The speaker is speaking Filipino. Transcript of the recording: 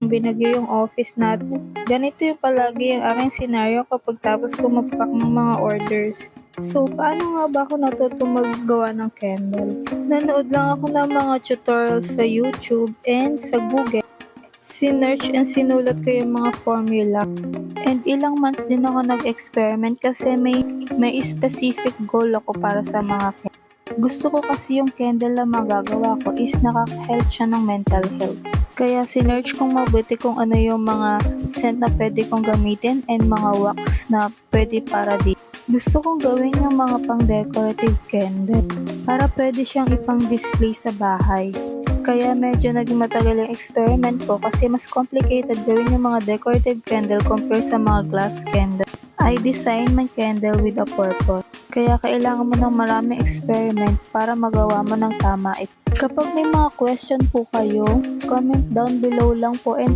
binagyo yung office natin. Ganito yung palagi yung aking senaryo kapag tapos ko mag-pack ng mga orders. So, paano nga ba ako natutong maggawa ng candle? Nanood lang ako ng mga tutorials sa YouTube and sa Google. Sinearch and sinulat ko yung mga formula. And ilang months din ako nag-experiment kasi may specific goal ako para sa mga candle. Gusto ko kasi yung candle na magagawa ko is nakaka-help siya ng mental health. Kaya sinearch kong mabuti kung ano yung mga scent na pwede kong gamitin and mga wax na pwede para dito. Gusto kong gawin yung mga pang-decorative candle para pwede siyang ipang-display sa bahay. Kaya medyo naging matagal yung experiment ko kasi mas complicated gawin yung mga decorative candle compare sa mga glass candle. I design my candle with a purpose. Kaya kailangan mo ng maraming experiment para magawa mo ng tama ito. Kapag may mga question po kayo, comment down below lang po and